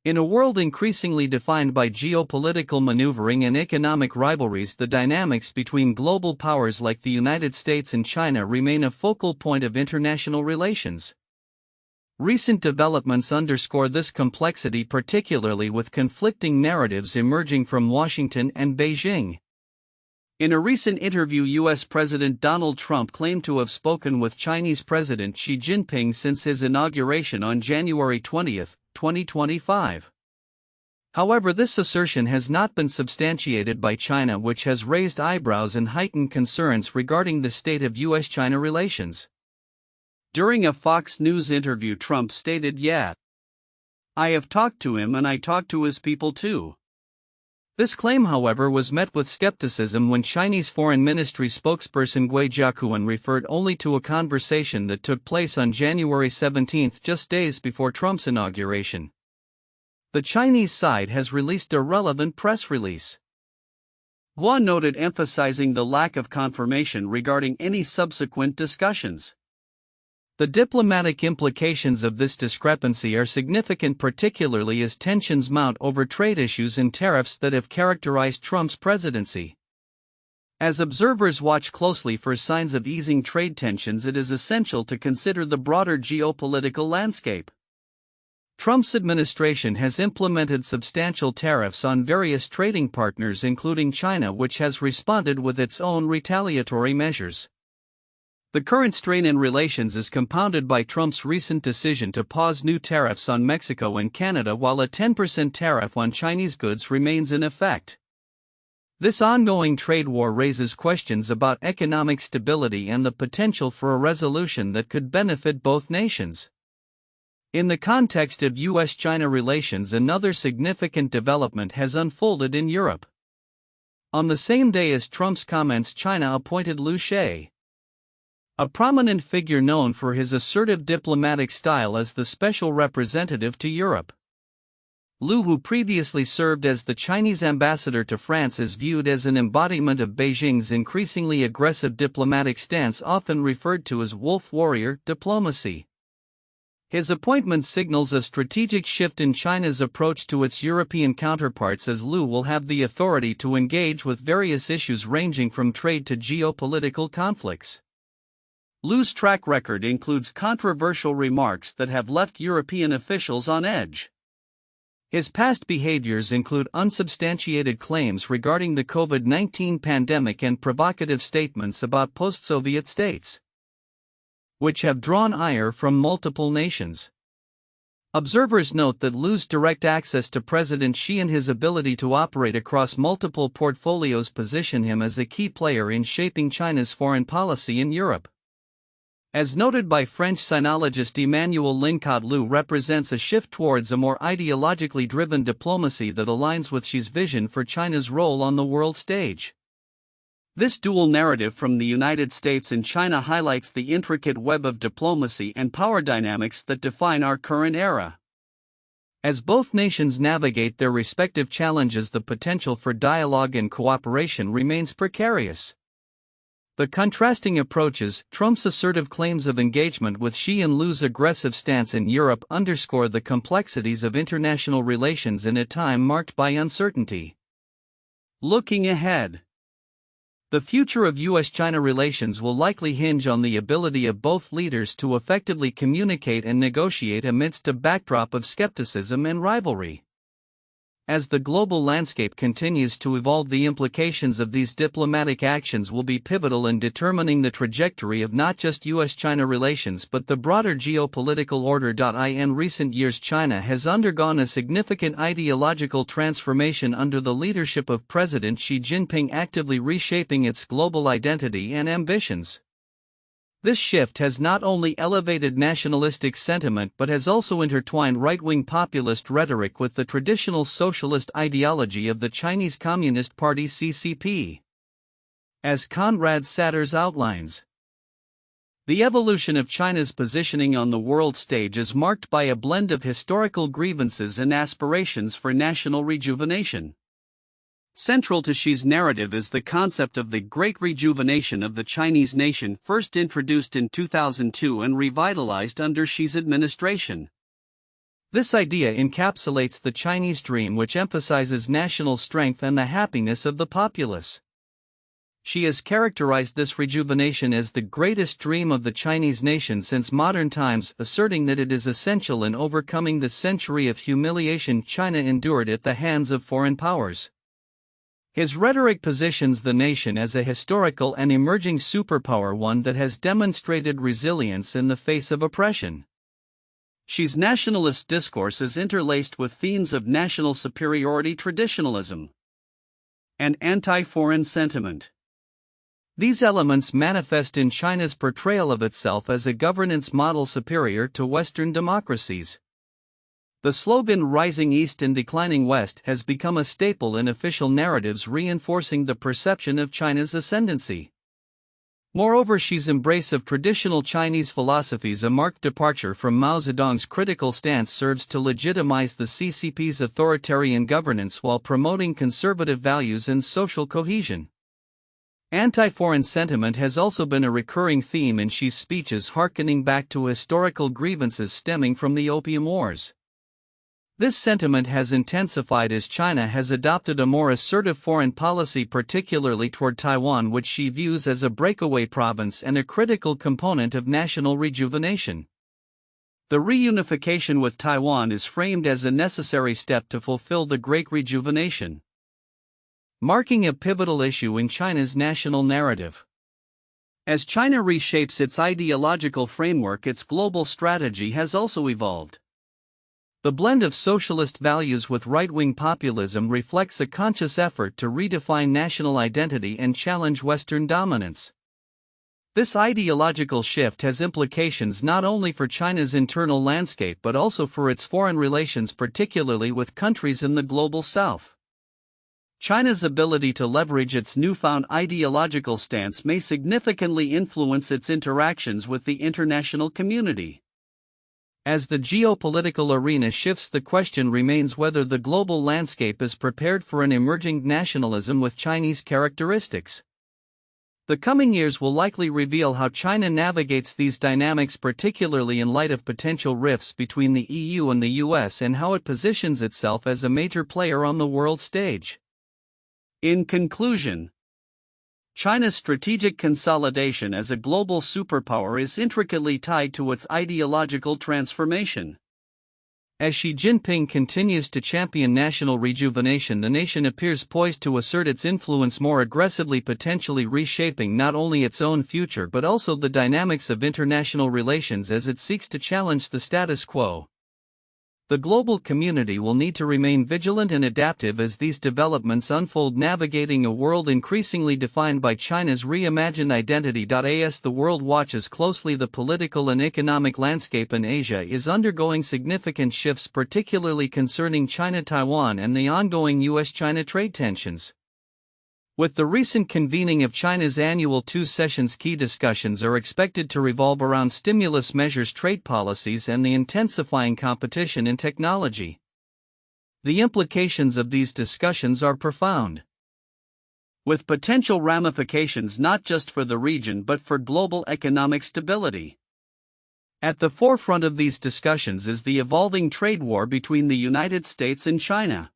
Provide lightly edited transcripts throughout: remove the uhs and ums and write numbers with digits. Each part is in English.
In a world increasingly defined by geopolitical maneuvering and economic rivalries, the dynamics between global powers like the United States and China remain a focal point of international relations. Recent developments underscore this complexity, particularly with conflicting narratives emerging from Washington and Beijing. In a recent interview, U.S. President Donald Trump claimed to have spoken with Chinese President Xi Jinping since his inauguration on January 20, 2025. However, this assertion has not been substantiated by China, which has raised eyebrows and heightened concerns regarding the state of U.S. China relations. During a Fox News interview, Trump stated, "Yeah, I have talked to him and I talked to his people too." This claim, however, was met with skepticism when Chinese Foreign Ministry spokesperson Gui Jiaquan referred only to a conversation that took place on January 17, just days before Trump's inauguration. The Chinese side has released a relevant press release. Gua noted, emphasizing the lack of confirmation regarding any subsequent discussions. The diplomatic implications of this discrepancy are significant, particularly as tensions mount over trade issues and tariffs that have characterized Trump's presidency. As observers watch closely for signs of easing trade tensions, it is essential to consider the broader geopolitical landscape. Trump's administration has implemented substantial tariffs on various trading partners, including China, which has responded with its own retaliatory measures. The current strain in relations is compounded by Trump's recent decision to pause new tariffs on Mexico and Canada, while a 10% tariff on Chinese goods remains in effect. This ongoing trade war raises questions about economic stability and the potential for a resolution that could benefit both nations. In the context of U.S. China relations, another significant development has unfolded in Europe. On the same day as Trump's comments, China appointed Liu Shaye, a prominent figure known for his assertive diplomatic style, as the special representative to Europe. Liu, who previously served as the Chinese ambassador to France, is viewed as an embodiment of Beijing's increasingly aggressive diplomatic stance, often referred to as wolf warrior diplomacy. His appointment signals a strategic shift in China's approach to its European counterparts, as Liu will have the authority to engage with various issues ranging from trade to geopolitical conflicts. Liu's track record includes controversial remarks that have left European officials on edge. His past behaviors include unsubstantiated claims regarding the COVID-19 pandemic and provocative statements about post-Soviet states, which have drawn ire from multiple nations. Observers note that Liu's direct access to President Xi and his ability to operate across multiple portfolios position him as a key player in shaping China's foreign policy in Europe. As noted by French sinologist Emmanuel Lincott, Liu represents a shift towards a more ideologically driven diplomacy that aligns with Xi's vision for China's role on the world stage. This dual narrative from the United States and China highlights the intricate web of diplomacy and power dynamics that define our current era. As both nations navigate their respective challenges, the potential for dialogue and cooperation remains precarious. The contrasting approaches, Trump's assertive claims of engagement with Xi and Liu's aggressive stance in Europe, underscore the complexities of international relations in a time marked by uncertainty. Looking ahead, the future of U.S.-China relations will likely hinge on the ability of both leaders to effectively communicate and negotiate amidst a backdrop of skepticism and rivalry. As the global landscape continues to evolve, the implications of these diplomatic actions will be pivotal in determining the trajectory of not just U.S.-China relations but the broader geopolitical order. In recent years, China has undergone a significant ideological transformation under the leadership of President Xi Jinping, actively reshaping its global identity and ambitions. This shift has not only elevated nationalistic sentiment but has also intertwined right-wing populist rhetoric with the traditional socialist ideology of the Chinese Communist Party (CCP). As Conrad Satters outlines, the evolution of China's positioning on the world stage is marked by a blend of historical grievances and aspirations for national rejuvenation. Central to Xi's narrative is the concept of the Great Rejuvenation of the Chinese nation, first introduced in 2002 and revitalized under Xi's administration. This idea encapsulates the Chinese dream, which emphasizes national strength and the happiness of the populace. She has characterized this rejuvenation as the greatest dream of the Chinese nation since modern times, asserting that it is essential in overcoming the century of humiliation China endured at the hands of foreign powers. His rhetoric positions the nation as a historical and emerging superpower, one that has demonstrated resilience in the face of oppression. Xi's nationalist discourse is interlaced with themes of national superiority, traditionalism, and anti-foreign sentiment. These elements manifest in China's portrayal of itself as a governance model superior to Western democracies. The slogan "Rising East and Declining West" has become a staple in official narratives, reinforcing the perception of China's ascendancy. Moreover, Xi's embrace of traditional Chinese philosophies, a marked departure from Mao Zedong's critical stance, serves to legitimize the CCP's authoritarian governance while promoting conservative values and social cohesion. Anti-foreign sentiment has also been a recurring theme in Xi's speeches, harkening back to historical grievances stemming from the Opium Wars. This sentiment has intensified as China has adopted a more assertive foreign policy, particularly toward Taiwan, which she views as a breakaway province and a critical component of national rejuvenation. The reunification with Taiwan is framed as a necessary step to fulfill the Great Rejuvenation, marking a pivotal issue in China's national narrative. As China reshapes its ideological framework, its global strategy has also evolved. The blend of socialist values with right-wing populism reflects a conscious effort to redefine national identity and challenge Western dominance. This ideological shift has implications not only for China's internal landscape but also for its foreign relations, particularly with countries in the global south. China's ability to leverage its newfound ideological stance may significantly influence its interactions with the international community. As the geopolitical arena shifts, the question remains whether the global landscape is prepared for an emerging nationalism with Chinese characteristics. The coming years will likely reveal how China navigates these dynamics, particularly in light of potential rifts between the EU and the U.S., and how it positions itself as a major player on the world stage. In conclusion, China's strategic consolidation as a global superpower is intricately tied to its ideological transformation. As Xi Jinping continues to champion national rejuvenation, the nation appears poised to assert its influence more aggressively, potentially reshaping not only its own future but also the dynamics of international relations as it seeks to challenge the status quo. The global community will need to remain vigilant and adaptive as these developments unfold, navigating a world increasingly defined by China's reimagined identity. As the world watches closely, the political and economic landscape in Asia is undergoing significant shifts, particularly concerning China-Taiwan and the ongoing U.S. China trade tensions. With the recent convening of China's annual two sessions, key discussions are expected to revolve around stimulus measures, trade policies, and the intensifying competition in technology. The implications of these discussions are profound, with potential ramifications not just for the region but for global economic stability. At the forefront of these discussions is the evolving trade war between the United States and China.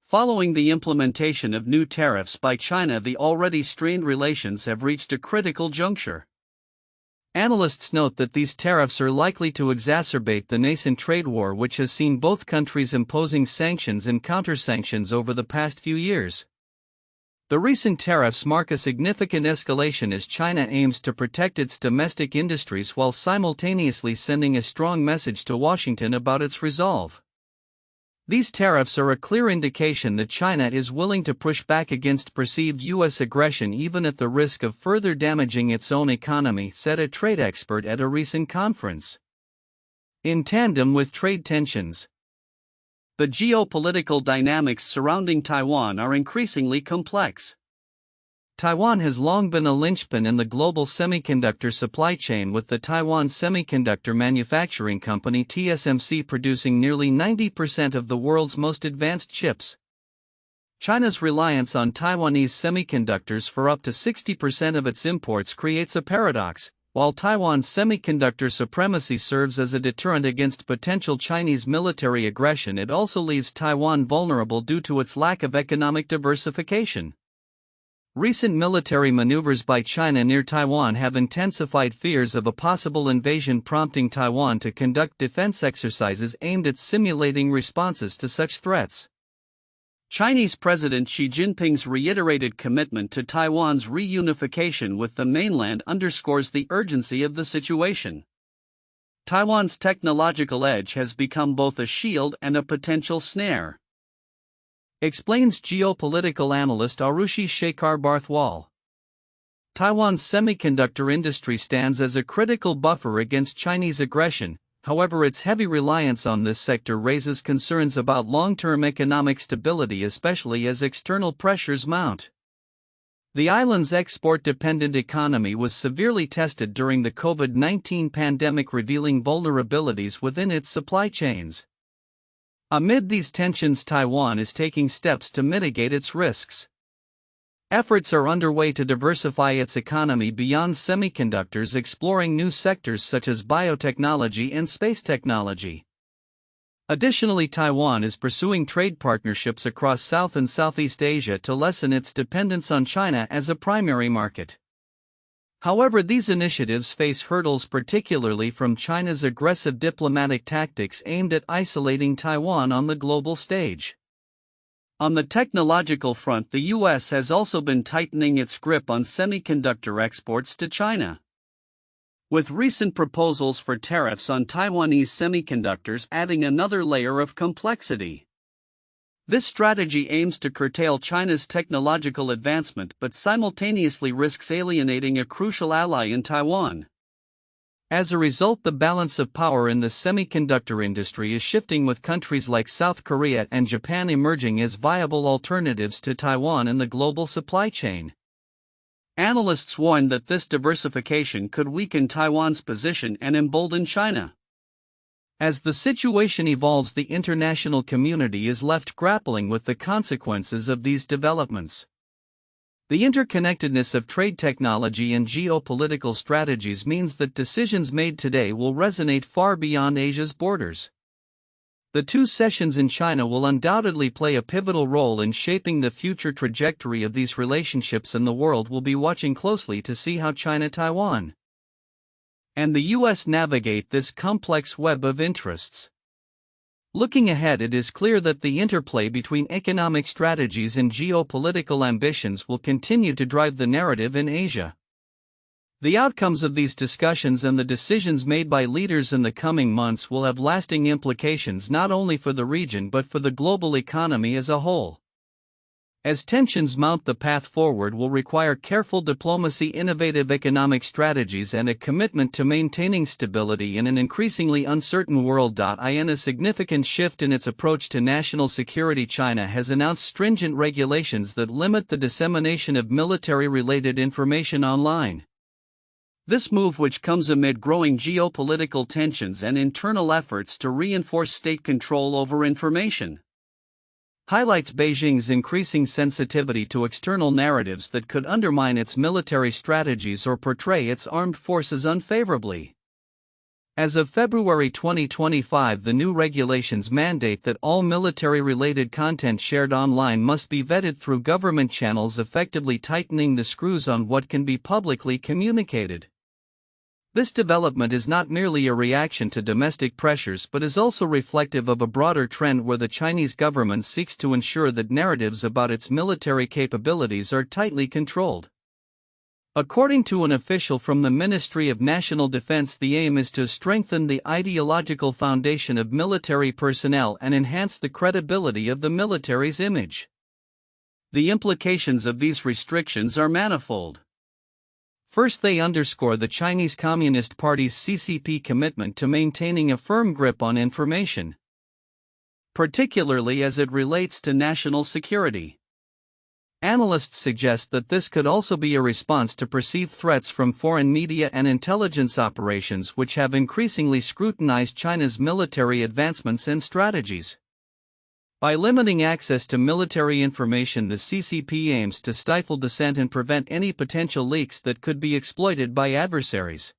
Following the implementation of new tariffs by China, the already strained relations have reached a critical juncture. Analysts note that these tariffs are likely to exacerbate the nascent trade war, which has seen both countries imposing sanctions and counter-sanctions over the past few years. The recent tariffs mark a significant escalation as China aims to protect its domestic industries while simultaneously sending a strong message to Washington about its resolve. These tariffs are a clear indication that China is willing to push back against perceived U.S. aggression, even at the risk of further damaging its own economy, said a trade expert at a recent conference. In tandem with trade tensions, the geopolitical dynamics surrounding Taiwan are increasingly complex. Taiwan has long been a linchpin in the global semiconductor supply chain, with the Taiwan Semiconductor Manufacturing Company (TSMC) producing nearly 90% of the world's most advanced chips. China's reliance on Taiwanese semiconductors for up to 60% of its imports creates a paradox. While Taiwan's semiconductor supremacy serves as a deterrent against potential Chinese military aggression, it also leaves Taiwan vulnerable due to its lack of economic diversification. Recent military maneuvers by China near Taiwan have intensified fears of a possible invasion, prompting Taiwan to conduct defense exercises aimed at simulating responses to such threats. Chinese President Xi Jinping's reiterated commitment to Taiwan's reunification with the mainland underscores the urgency of the situation. Taiwan's technological edge has become both a shield and a potential snare, explains geopolitical analyst Arushi Shekhar Barthwal. Taiwan's semiconductor industry stands as a critical buffer against Chinese aggression. However, its heavy reliance on this sector raises concerns about long-term economic stability, especially as external pressures mount. The island's export-dependent economy was severely tested during the COVID-19 pandemic, revealing vulnerabilities within its supply chains. Amid these tensions, Taiwan is taking steps to mitigate its risks. Efforts are underway to diversify its economy beyond semiconductors, exploring new sectors such as biotechnology and space technology. Additionally, Taiwan is pursuing trade partnerships across South and Southeast Asia to lessen its dependence on China as a primary market. However, these initiatives face hurdles, particularly from China's aggressive diplomatic tactics aimed at isolating Taiwan on the global stage. On the technological front, the U.S. has also been tightening its grip on semiconductor exports to China, with recent proposals for tariffs on Taiwanese semiconductors adding another layer of complexity. This strategy aims to curtail China's technological advancement but simultaneously risks alienating a crucial ally in Taiwan. As a result, the balance of power in the semiconductor industry is shifting, with countries like South Korea and Japan emerging as viable alternatives to Taiwan in the global supply chain. Analysts warn that this diversification could weaken Taiwan's position and embolden China. As the situation evolves, the international community is left grappling with the consequences of these developments. The interconnectedness of trade technology and geopolitical strategies means that decisions made today will resonate far beyond Asia's borders. The two sessions in China will undoubtedly play a pivotal role in shaping the future trajectory of these relationships, and the world will be watching closely to see how China, Taiwan, and the U.S. navigate this complex web of interests. Looking ahead, it is clear that the interplay between economic strategies and geopolitical ambitions will continue to drive the narrative in Asia. The outcomes of these discussions and the decisions made by leaders in the coming months will have lasting implications not only for the region but for the global economy as a whole. As tensions mount, the path forward will require careful diplomacy, innovative economic strategies, and a commitment to maintaining stability in an increasingly uncertain world. In a significant shift in its approach to national security, China has announced stringent regulations that limit the dissemination of military-related information online. This move, which comes amid growing geopolitical tensions and internal efforts to reinforce state control over information, highlights Beijing's increasing sensitivity to external narratives that could undermine its military strategies or portray its armed forces unfavorably. As of February 2025, the new regulations mandate that all military-related content shared online must be vetted through government channels, effectively tightening the screws on what can be publicly communicated. This development is not merely a reaction to domestic pressures but is also reflective of a broader trend where the Chinese government seeks to ensure that narratives about its military capabilities are tightly controlled. According to an official from the Ministry of National Defense, the aim is to strengthen the ideological foundation of military personnel and enhance the credibility of the military's image. The implications of these restrictions are manifold. First, they underscore the Chinese Communist Party's CCP commitment to maintaining a firm grip on information, particularly as it relates to national security. Analysts suggest that this could also be a response to perceived threats from foreign media and intelligence operations, which have increasingly scrutinized China's military advancements and strategies. By limiting access to military information, the CCP aims to stifle dissent and prevent any potential leaks that could be exploited by adversaries.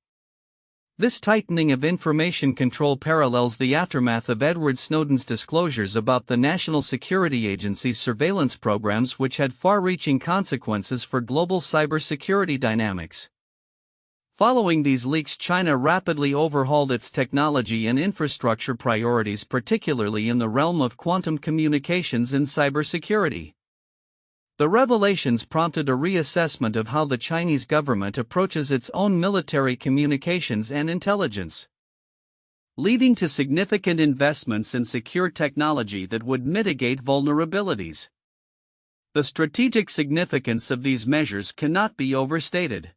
This tightening of information control parallels the aftermath of Edward Snowden's disclosures about the National Security Agency's surveillance programs, which had far-reaching consequences for global cybersecurity dynamics. Following these leaks, China rapidly overhauled its technology and infrastructure priorities, particularly in the realm of quantum communications and cybersecurity. The revelations prompted a reassessment of how the Chinese government approaches its own military communications and intelligence, leading to significant investments in secure technology that would mitigate vulnerabilities. The strategic significance of these measures cannot be overstated.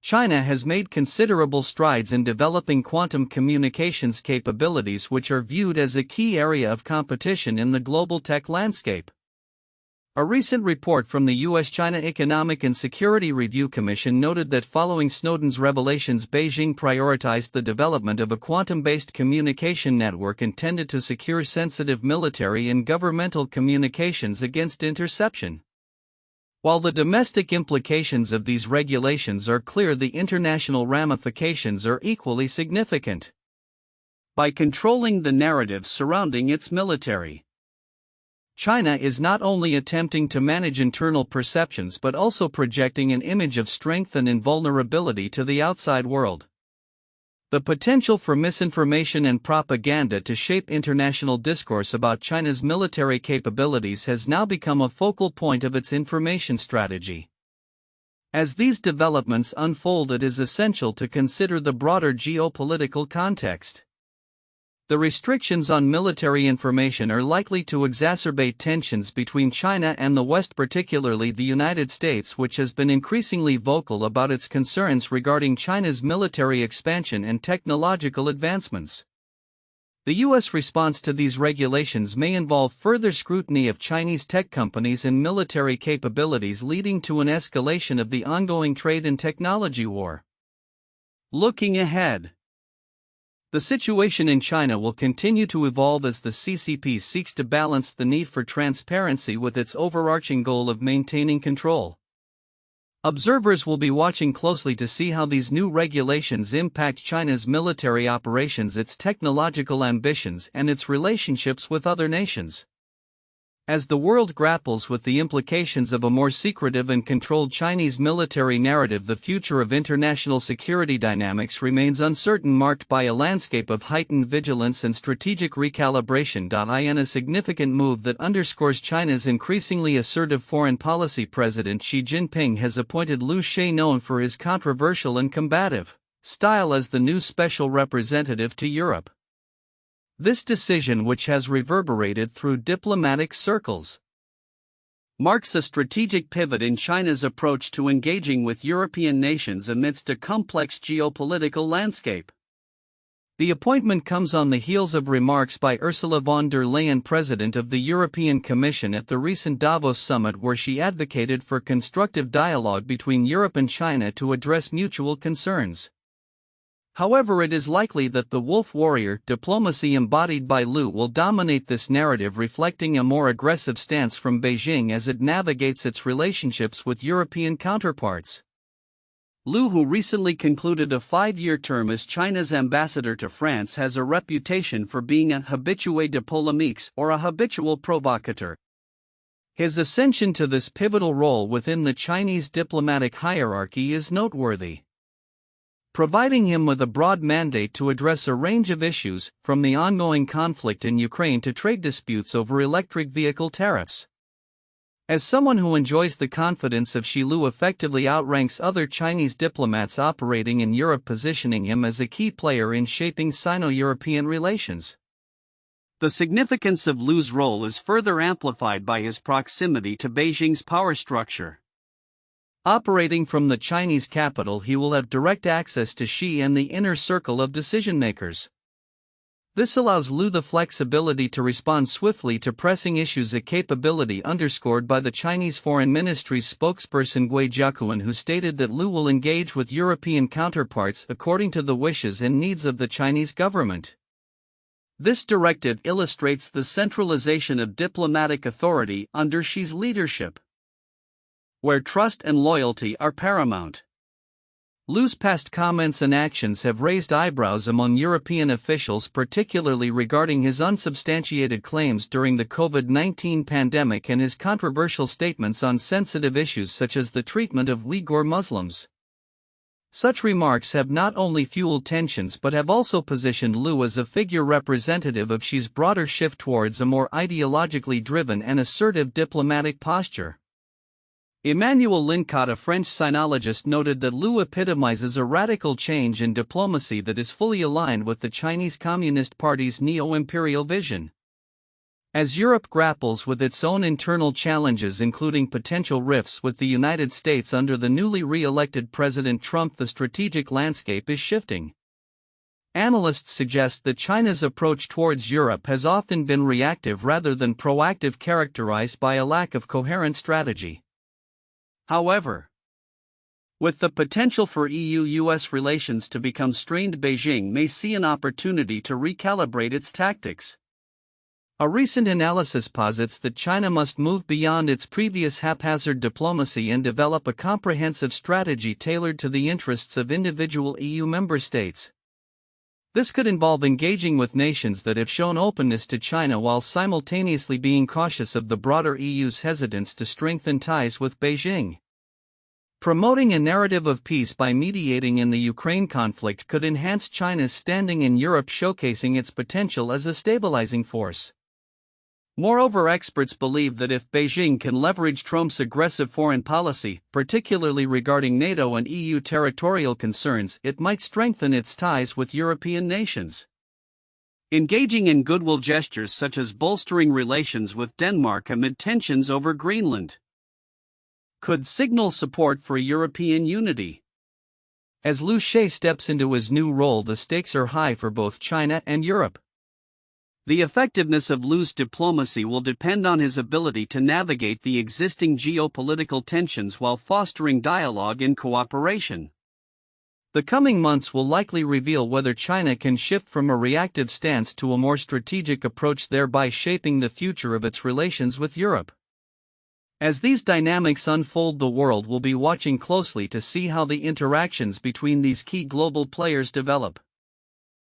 China has made considerable strides in developing quantum communications capabilities, which are viewed as a key area of competition in the global tech landscape. A recent report from the U.S China Economic and Security Review Commission noted that following Snowden's revelations, Beijing prioritized the development of a quantum-based communication network intended to secure sensitive military and governmental communications against interception. While the domestic implications of these regulations are clear, the international ramifications are equally significant. By controlling the narrative surrounding its military, China is not only attempting to manage internal perceptions but also projecting an image of strength and invulnerability to the outside world. The potential for misinformation and propaganda to shape international discourse about China's military capabilities has now become a focal point of its information strategy. As these developments unfold, it is essential to consider the broader geopolitical context. The restrictions on military information are likely to exacerbate tensions between China and the West, particularly the United States, which has been increasingly vocal about its concerns regarding China's military expansion and technological advancements. The U.S. response to these regulations may involve further scrutiny of Chinese tech companies and military capabilities, leading to an escalation of the ongoing trade and technology war. Looking ahead, the situation in China will continue to evolve as the CCP seeks to balance the need for transparency with its overarching goal of maintaining control. Observers will be watching closely to see how these new regulations impact China's military operations, its technological ambitions, and its relationships with other nations. As the world grapples with the implications of a more secretive and controlled Chinese military narrative, the future of international security dynamics remains uncertain, marked by a landscape of heightened vigilance and strategic recalibration. In a significant move that underscores China's increasingly assertive foreign policy, President Xi Jinping has appointed Liu Shaye, known for his controversial and combative style, as the new special representative to Europe. This decision, which has reverberated through diplomatic circles, marks a strategic pivot in China's approach to engaging with European nations amidst a complex geopolitical landscape. The appointment comes on the heels of remarks by Ursula von der Leyen, President of the European Commission, at the recent Davos summit, where she advocated for constructive dialogue between Europe and China to address mutual concerns. However, it is likely that the wolf warrior diplomacy embodied by Liu will dominate this narrative, reflecting a more aggressive stance from Beijing as it navigates its relationships with European counterparts. Liu, who recently concluded a 5-year term as China's ambassador to France, has a reputation for being a habitué de polémiques, or a habitual provocateur. His ascension to this pivotal role within the Chinese diplomatic hierarchy is noteworthy, providing him with a broad mandate to address a range of issues, from the ongoing conflict in Ukraine to trade disputes over electric vehicle tariffs. As someone who enjoys the confidence of Xi, Liu effectively outranks other Chinese diplomats operating in Europe, positioning him as a key player in shaping Sino-European relations. The significance of Liu's role is further amplified by his proximity to Beijing's power structure. Operating from the Chinese capital, he will have direct access to Xi and the inner circle of decision-makers. This allows Liu the flexibility to respond swiftly to pressing issues, a capability underscored by the Chinese Foreign Ministry's spokesperson Gui Jiaquan, who stated that Liu will engage with European counterparts according to the wishes and needs of the Chinese government. This directive illustrates the centralization of diplomatic authority under Xi's leadership, where trust and loyalty are paramount. Liu's past comments and actions have raised eyebrows among European officials, particularly regarding his unsubstantiated claims during the COVID-19 pandemic and his controversial statements on sensitive issues such as the treatment of Uyghur Muslims. Such remarks have not only fueled tensions but have also positioned Liu as a figure representative of Xi's broader shift towards a more ideologically driven and assertive diplomatic posture. Emmanuel Lincott, a French sinologist, noted that Liu epitomizes a radical change in diplomacy that is fully aligned with the Chinese Communist Party's neo-imperial vision. As Europe grapples with its own internal challenges, including potential rifts with the United States under the newly re-elected President Trump, the strategic landscape is shifting. Analysts suggest that China's approach towards Europe has often been reactive rather than proactive, characterized by a lack of coherent strategy. However, with the potential for EU-US relations to become strained, Beijing may see an opportunity to recalibrate its tactics. A recent analysis posits that China must move beyond its previous haphazard diplomacy and develop a comprehensive strategy tailored to the interests of individual EU member states. This could involve engaging with nations that have shown openness to China while simultaneously being cautious of the broader EU's hesitance to strengthen ties with Beijing. Promoting a narrative of peace by mediating in the Ukraine conflict could enhance China's standing in Europe, showcasing its potential as a stabilizing force. Moreover, experts believe that if Beijing can leverage Trump's aggressive foreign policy, particularly regarding NATO and EU territorial concerns, it might strengthen its ties with European nations. Engaging in goodwill gestures such as bolstering relations with Denmark amid tensions over Greenland could signal support for European unity. As Liu Shaye steps into his new role, the stakes are high for both China and Europe. The effectiveness of Liu's diplomacy will depend on his ability to navigate the existing geopolitical tensions while fostering dialogue and cooperation. The coming months will likely reveal whether China can shift from a reactive stance to a more strategic approach, thereby shaping the future of its relations with Europe. As these dynamics unfold, the world will be watching closely to see how the interactions between these key global players develop.